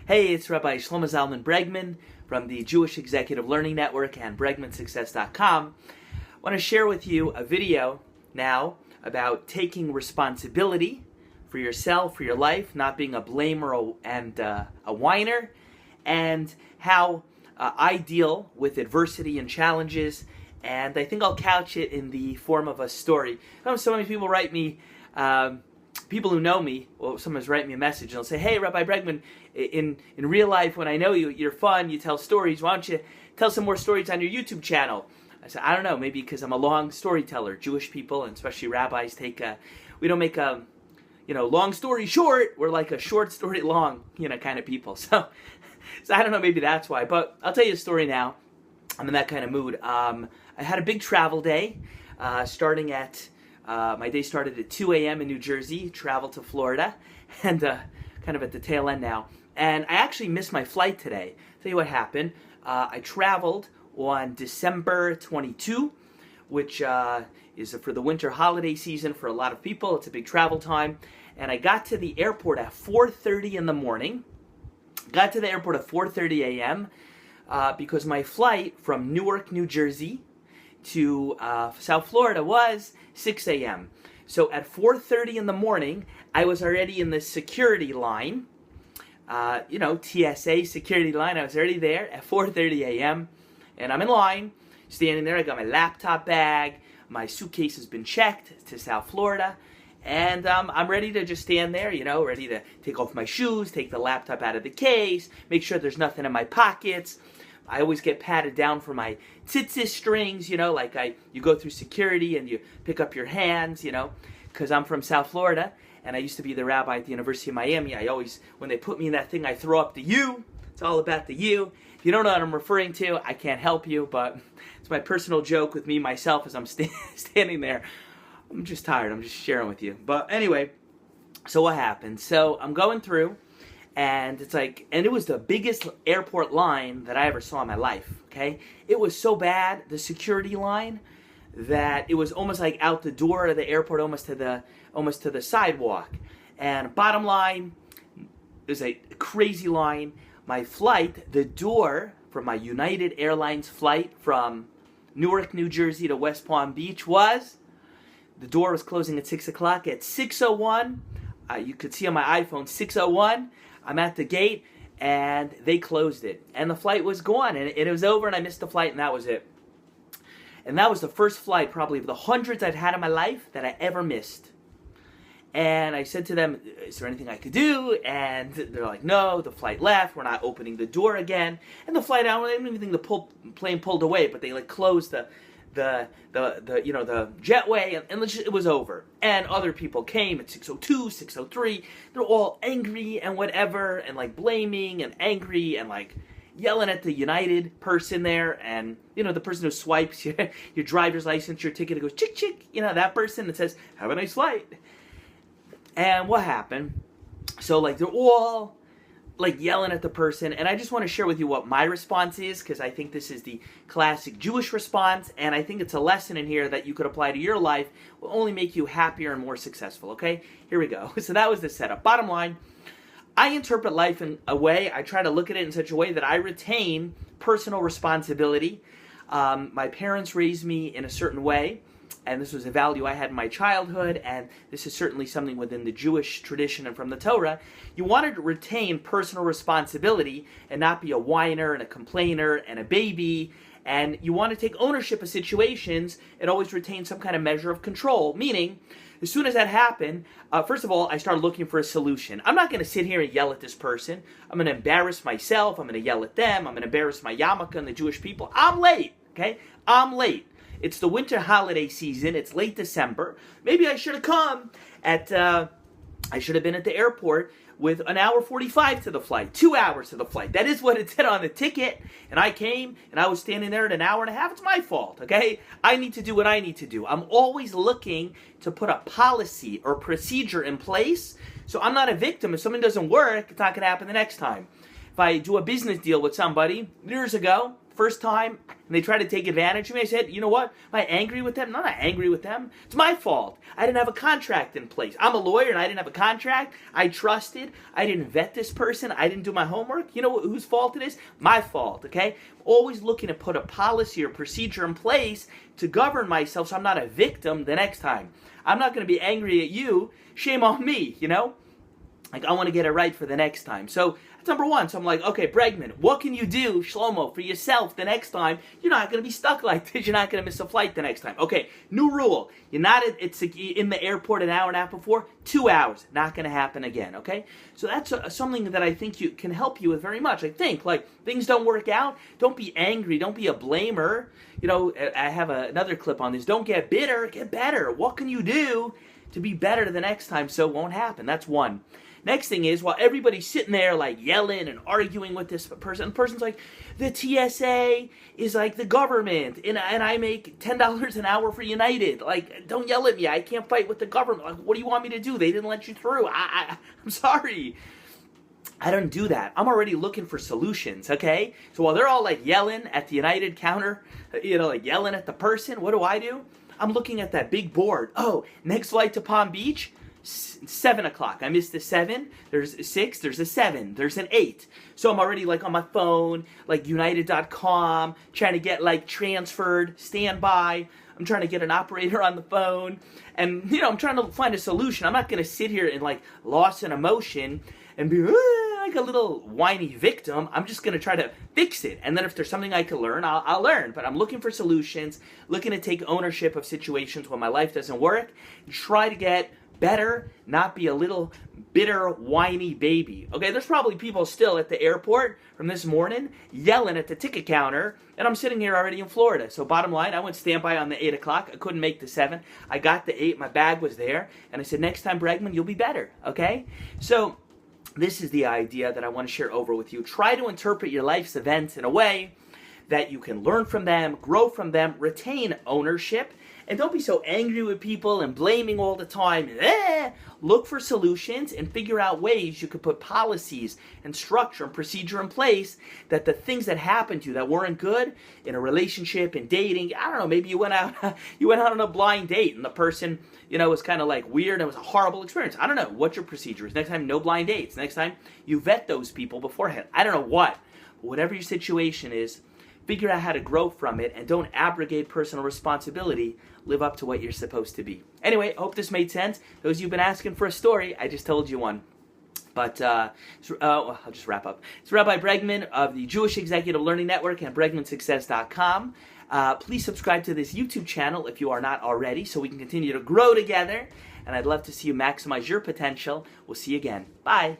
Hey, it's Rabbi Shlomo Zalman Bregman from the Jewish Executive Learning Network and BregmanSuccess.com. I want to share with you a video now about taking responsibility for yourself, for your life, not being a blamer and a whiner, and how I deal with adversity and challenges. And I think I'll couch it in the form of a story. So many people write me, people who know me, well, someone's write me a message and they'll say, "Hey, Rabbi Bregman, in real life, when I know you, you're fun, you tell stories. Why don't you tell some more stories on your YouTube channel?" I said, "I don't know, maybe because I'm a long storyteller. Jewish people, and especially rabbis, we don't make a, long story short. We're like a short story long, kind of people. So I don't know, maybe that's why. But I'll tell you a story now. I'm in that kind of mood. I had a big travel day, starting at, my day started at 2 a.m. in New Jersey, traveled to Florida, and kind of at the tail end now. And I actually missed my flight today. Tell you what happened. I traveled on December 22, which is for the winter holiday season for a lot of people. It's a big travel time. And I got to the airport at 4:30 in the morning. Got to the airport at 4:30 a.m. Because my flight from Newark, New Jersey to South Florida was 6 a.m. So at 4:30 in the morning, I was already in the security line, TSA security line. I was already there at 4:30 a.m. And I'm in line, standing there. I got my laptop bag. My suitcase has been checked to South Florida. And I'm ready to just stand there, ready to take off my shoes, take the laptop out of the case, make sure there's nothing in my pockets. I always get patted down for my tzitzis strings, like you go through security and you pick up your hands, because I'm from South Florida and I used to be the rabbi at the University of Miami. I always, when they put me in that thing, I throw up the U. It's all about the U. If you don't know what I'm referring to, I can't help you, but it's my personal joke with me, myself, as I'm standing there. I'm just tired. I'm just sharing with you. But anyway, so what happened? So I'm going through, and it was the biggest airport line that I ever saw in my life, okay? It was so bad, the security line, that it was almost like out the door of the airport, almost to the sidewalk. And bottom line, it was a crazy line. My flight, the door for my United Airlines flight from Newark, New Jersey to West Palm Beach the door was closing at 6 o'clock. At 6:01, you could see on my iPhone, 6:01, I'm at the gate, and they closed it. And the flight was gone, and it was over, and I missed the flight, and that was it. And that was the first flight, probably of the hundreds I'd had in my life, that I ever missed. And I said to them, "Is there anything I could do?" And they're like, "No, the flight left. We're not opening the door again." And the flight, I didn't even think the plane pulled away, but they closed the jetway, and it was over. And other people came at 6:02, 6:03. They're all angry and whatever, and blaming and angry and yelling at the United person there, and the person who swipes your driver's license, your ticket, it goes chick chick. That person that says, "Have a nice flight." And what happened? So they're all yelling at the person, and I just want to share with you what my response is, because I think this is the classic Jewish response, and I think it's a lesson in here that you could apply to your life, will only make you happier and more successful, okay? Here we go. So that was the setup. Bottom line, I interpret life in a way, I try to look at it in such a way that I retain personal responsibility. My parents raised me in a certain way, and this was a value I had in my childhood, and this is certainly something within the Jewish tradition and from the Torah. You wanted to retain personal responsibility and not be a whiner and a complainer and a baby, and you want to take ownership of situations and always retain some kind of measure of control, meaning as soon as that happened, first of all, I started looking for a solution. I'm not going to sit here and yell at this person. I'm going to embarrass myself. I'm going to yell at them. I'm going to embarrass my yarmulke and the Jewish people. I'm late, okay? I'm late. It's the winter holiday season. It's late December. Maybe I should have come I should have been at the airport with an hour 45 to the flight, 2 hours to the flight. That is what it said on the ticket. And I came and I was standing there at an hour and a half. It's my fault, okay? I need to do what I need to do. I'm always looking to put a policy or procedure in place so I'm not a victim. If something doesn't work, it's not going to happen the next time. If I do a business deal with somebody years ago, first time and they try to take advantage of me, I said, you know what? Am I angry with them? No, I'm not angry with them. It's my fault. I didn't have a contract in place. I'm a lawyer and I didn't have a contract. I trusted. I didn't vet this person. I didn't do my homework. You know whose fault it is? My fault, okay? Always looking to put a policy or procedure in place to govern myself so I'm not a victim the next time. I'm not going to be angry at you. Shame on me, you know? Like, I want to get it right for the next time. So, that's number one. So I'm like, okay, Bregman, what can you do, Shlomo, for yourself the next time? You're not going to be stuck like this. You're not going to miss a flight the next time. Okay, new rule. You're not it's in the airport an hour and a half before. 2 hours. Not going to happen again, okay? So that's something that I think can help you with very much. I think, like, things don't work out. Don't be angry. Don't be a blamer. You know, I have another clip on this. Don't get bitter. Get better. What can you do to be better the next time so it won't happen? That's one. Next thing is, while everybody's sitting there like yelling and arguing with this person, the person's like, the TSA is like the government, and I make $10 an hour for United. Like, don't yell at me. I can't fight with the government. Like, what do you want me to do? They didn't let you through. I'm sorry. I don't do that. I'm already looking for solutions, okay? So while they're all like yelling at the United counter, you know, like yelling at the person, what do? I'm looking at that big board. Oh, next flight to Palm Beach? 7 o'clock. I missed the 7. There's a 6. There's a 7. There's an 8. So I'm already like on my phone, like United.com, trying to get like transferred, standby. I'm trying to get an operator on the phone. And, you know, I'm trying to find a solution. I'm not going to sit here in like loss and emotion and be like a little whiny victim. I'm just going to try to fix it. And then if there's something I can learn, I'll learn. But I'm looking for solutions, looking to take ownership of situations when my life doesn't work, and try to get better, not be a little bitter, whiny baby. Okay, there's probably people still at the airport from this morning yelling at the ticket counter, and I'm sitting here already in Florida. So bottom line, I went standby on the 8 o'clock. I couldn't make the 7. I got the 8. My bag was there, and I said, next time, Bregman, you'll be better, okay? So this is the idea that I want to share over with you. Try to interpret your life's events in a way that you can learn from them, grow from them, retain ownership, and don't be so angry with people and blaming all the time. Look for solutions and figure out ways you could put policies and structure and procedure in place that the things that happened to you that weren't good in a relationship, in dating, I don't know, maybe you went out on a blind date and the person, you know, was kind of like weird and it was a horrible experience. I don't know what your procedure is. Next time, no blind dates. Next time, you vet those people beforehand. I don't know what. Whatever your situation is, figure out how to grow from it and don't abrogate personal responsibility. Live up to what you're supposed to be. Anyway, I hope this made sense. Those of you who've been asking for a story, I just told you one. But I'll just wrap up. It's Rabbi Bregman of the Jewish Executive Learning Network and BregmanSuccess.com. Please subscribe to this YouTube channel if you are not already so we can continue to grow together. And I'd love to see you maximize your potential. We'll see you again. Bye.